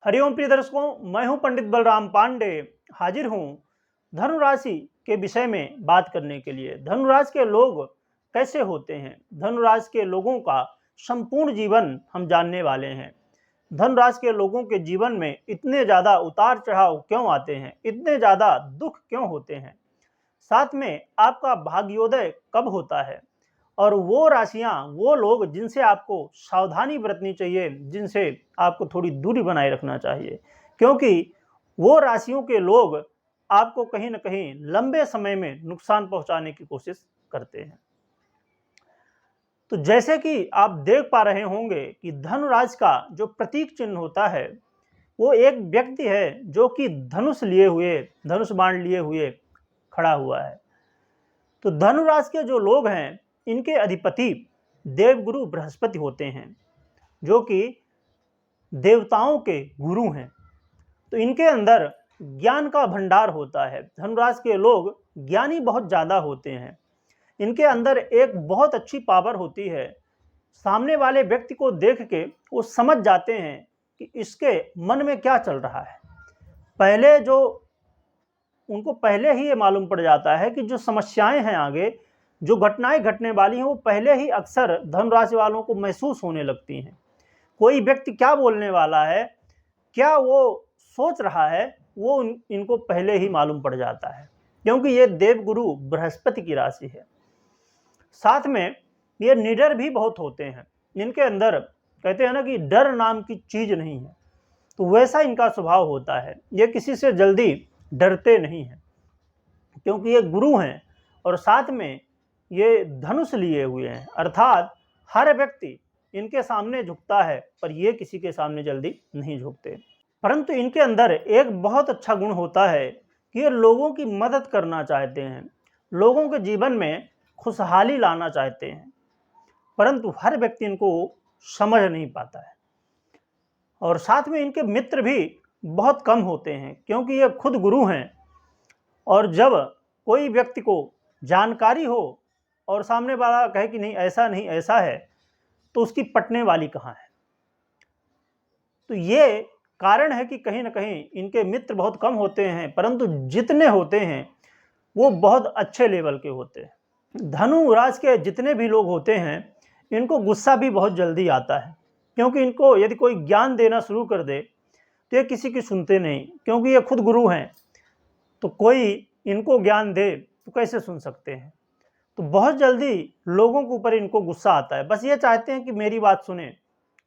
हरिओम प्रिय दर्शकों, मैं हूं पंडित बलराम पांडे। हाजिर हूं धनु राशि के विषय में बात करने के लिए। धनु राशि के लोग कैसे होते हैं, धनु राशि के लोगों का संपूर्ण जीवन हम जानने वाले हैं। धनु राशि के लोगों के जीवन में इतने ज़्यादा उतार चढ़ाव क्यों आते हैं, इतने ज़्यादा दुख क्यों होते हैं, साथ में आपका भाग्योदय कब होता है और वो राशियां, वो लोग जिनसे आपको सावधानी बरतनी चाहिए, जिनसे आपको थोड़ी दूरी बनाए रखना चाहिए, क्योंकि वो राशियों के लोग आपको कहीं ना कहीं लंबे समय में नुकसान पहुंचाने की कोशिश करते हैं। तो जैसे कि आप देख पा रहे होंगे कि धनुराज का जो प्रतीक चिन्ह होता है वो एक व्यक्ति है जो कि धनुष बाण लिए हुए खड़ा हुआ है। तो धनुराशि के जो लोग हैं इनके अधिपति देवगुरु बृहस्पति होते हैं, जो कि देवताओं के गुरु हैं। तो इनके अंदर ज्ञान का भंडार होता है। धनुराशि के लोग ज्ञानी बहुत ज़्यादा होते हैं। इनके अंदर एक बहुत अच्छी पावर होती है, सामने वाले व्यक्ति को देख के वो समझ जाते हैं कि इसके मन में क्या चल रहा है। उनको पहले ही ये मालूम पड़ जाता है कि जो समस्याएं हैं, आगे जो घटनाएं घटने वाली हैं, वो पहले ही अक्सर धनु राशि वालों को महसूस होने लगती हैं। कोई व्यक्ति क्या बोलने वाला है, क्या वो सोच रहा है, वो इनको पहले ही मालूम पड़ जाता है, क्योंकि ये देवगुरु बृहस्पति की राशि है। साथ में ये निडर भी बहुत होते हैं। इनके अंदर कहते हैं ना कि डर नाम की चीज नहीं है, तो वैसा इनका स्वभाव होता है। ये किसी से जल्दी डरते नहीं हैं, क्योंकि ये गुरु हैं और साथ में ये धनुष लिए हुए हैं, अर्थात हर व्यक्ति इनके सामने झुकता है, पर ये किसी के सामने जल्दी नहीं झुकते। परंतु इनके अंदर एक बहुत अच्छा गुण होता है कि ये लोगों की मदद करना चाहते हैं, लोगों के जीवन में खुशहाली लाना चाहते हैं, परंतु हर व्यक्ति इनको समझ नहीं पाता है। और साथ में इनके मित्र भी बहुत कम होते हैं, क्योंकि ये खुद गुरु हैं। और जब कोई व्यक्ति को जानकारी हो और सामने वाला कहे कि नहीं ऐसा नहीं ऐसा है, तो उसकी पटने वाली कहाँ है। तो ये कारण है कि कहीं ना कहीं इनके मित्र बहुत कम होते हैं, परंतु जितने होते हैं वो बहुत अच्छे लेवल के होते हैं। धनु राशि के जितने भी लोग होते हैं इनको गुस्सा भी बहुत जल्दी आता है, क्योंकि इनको यदि कोई ज्ञान देना शुरू कर दे तो ये किसी की सुनते नहीं, क्योंकि ये खुद गुरु हैं। तो कोई इनको ज्ञान दे तो कैसे सुन सकते हैं। तो बहुत जल्दी लोगों के ऊपर इनको गुस्सा आता है, बस ये चाहते हैं कि मेरी बात सुने,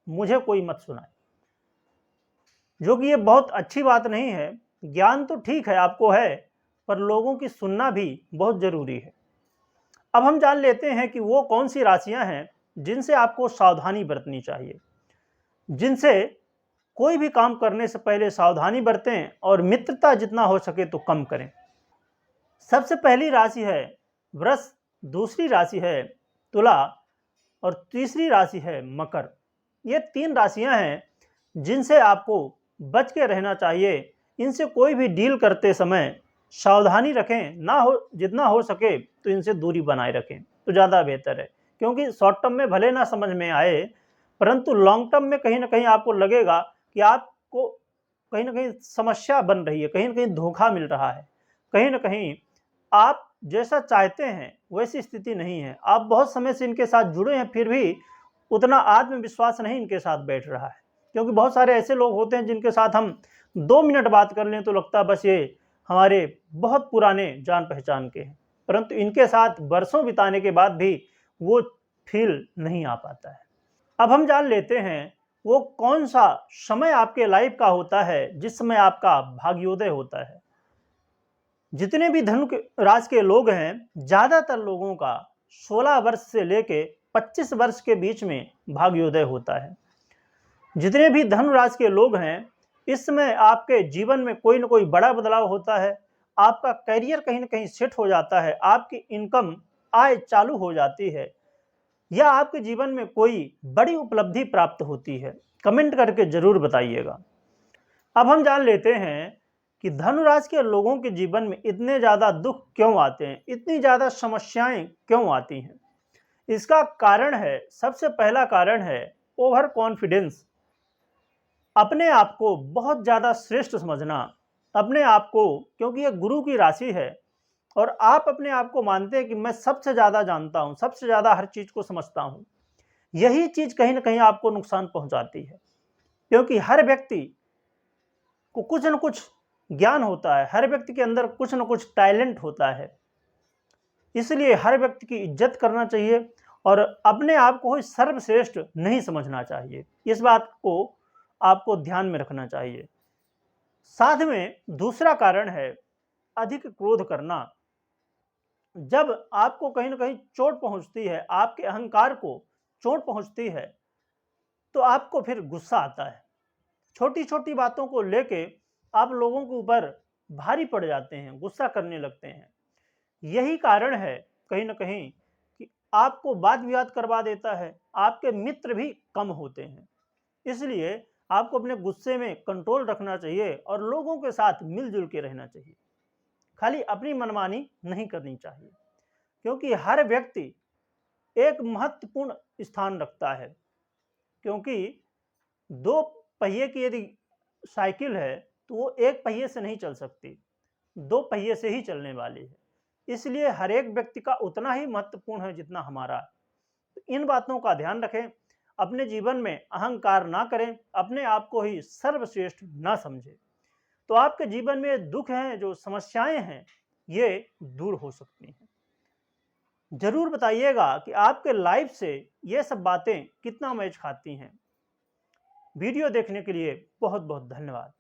मुझे कोई मत सुनाए, जो कि ये बहुत अच्छी बात नहीं है। ज्ञान तो ठीक है आपको है, पर लोगों की सुनना भी बहुत जरूरी है। अब हम जान लेते हैं कि वो कौन सी राशियां हैं जिनसे आपको सावधानी बरतनी चाहिए, जिनसे कोई भी काम करने से पहले सावधानी बरतें और मित्रता जितना हो सके तो कम करें। सबसे पहली राशि है वृष, दूसरी राशि है तुला और तीसरी राशि है मकर। ये तीन राशियां हैं जिनसे आपको बच के रहना चाहिए। इनसे कोई भी डील करते समय सावधानी रखें, ना हो जितना हो सके तो इनसे दूरी बनाए रखें तो ज़्यादा बेहतर है, क्योंकि शॉर्ट टर्म में भले ना समझ में आए, परंतु लॉन्ग टर्म में कहीं ना कहीं आपको लगेगा कि आपको कहीं ना कहीं समस्या बन रही है, कहीं ना कहीं धोखा मिल रहा है, कहीं ना कहीं आप जैसा चाहते हैं वैसी स्थिति नहीं है। आप बहुत समय से इनके साथ जुड़े हैं, फिर भी उतना आत्मविश्वास नहीं इनके साथ बैठ रहा है, क्योंकि बहुत सारे ऐसे लोग होते हैं जिनके साथ हम 2 मिनट बात कर लें तो लगता है बस ये हमारे बहुत पुराने जान पहचान के हैं, परंतु इनके साथ वर्षों बिताने के बाद भी वो फील नहीं आ पाता है। अब हम जान लेते हैं वो कौन सा समय आपके लाइफ का होता है जिस समय आपका भाग्योदय होता है। जितने भी धनु राशि के लोग हैं, ज्यादातर लोगों का 16 वर्ष से लेके 25 वर्ष के बीच में भाग्योदय होता है। जितने भी धनु राशि के लोग हैं, इस समय आपके जीवन में कोई ना कोई बड़ा बदलाव होता है। आपका करियर कहीं ना कहीं सेट हो जाता है, आपकी इनकम आय चालू हो जाती है, या आपके जीवन में कोई बड़ी उपलब्धि प्राप्त होती है। कमेंट करके जरूर बताइएगा। अब हम जान लेते हैं कि धनु राशि के लोगों के जीवन में इतने ज़्यादा दुख क्यों आते हैं, इतनी ज़्यादा समस्याएं क्यों आती हैं। इसका कारण है, सबसे पहला कारण है ओवर कॉन्फिडेंस। अपने आप को बहुत ज़्यादा श्रेष्ठ समझना, अपने आप को, क्योंकि ये गुरु की राशि है और आप अपने आप को मानते हैं कि मैं सबसे ज़्यादा जानता हूँ, सबसे ज़्यादा हर चीज़ को समझता हूँ, यही चीज़ कहीं न कहीं आपको नुकसान पहुँचाती है। क्योंकि हर व्यक्ति को कुछ न कुछ ज्ञान होता है, हर व्यक्ति के अंदर कुछ न कुछ टैलेंट होता है। इसलिए हर व्यक्ति की इज्जत करना चाहिए और अपने आप को ही सर्वश्रेष्ठ नहीं समझना चाहिए। इस बात को आपको ध्यान में रखना चाहिए। साथ में दूसरा कारण है अधिक क्रोध करना। जब आपको कहीं न कहीं चोट पहुँचती है, आपके अहंकार को चोट पहुँचती है, तो आपको फिर गुस्सा आता है। छोटी-छोटी बातों को लेके आप लोगों के ऊपर भारी पड़ जाते हैं, गुस्सा करने लगते हैं। यही कारण है कहीं न कहीं कि आपको वाद-विवाद करवा देता है, आपके मित्र भी कम होते हैं। इसलिए आपको अपने गुस्से में कंट्रोल रखना चाहिए और लोगों के साथ मिल-जुल के रहना चाहिए। खाली अपनी मनमानी नहीं करनी चाहिए, क्योंकि हर व्यक्ति एक महत्वपूर्ण स्थान रखता है। क्योंकि 2 पहिए की यदि साइकिल है, तो वो 1 पहिए से नहीं चल सकती, 2 पहिए से ही चलने वाली है। इसलिए हर एक व्यक्ति का उतना ही महत्वपूर्ण है जितना हमारा। तो इन बातों का ध्यान रखें, अपने जीवन में अहंकार ना करें, अपने आप को ही सर्वश्रेष्ठ ना समझें। तो आपके जीवन में दुख हैं, जो समस्याएँ हैं, ये दूर हो सकती हैं। ज़रूर बताइएगा कि आपके लाइफ से ये सब बातें कितना मैच खाती हैं। वीडियो देखने के लिए बहुत-बहुत धन्यवाद।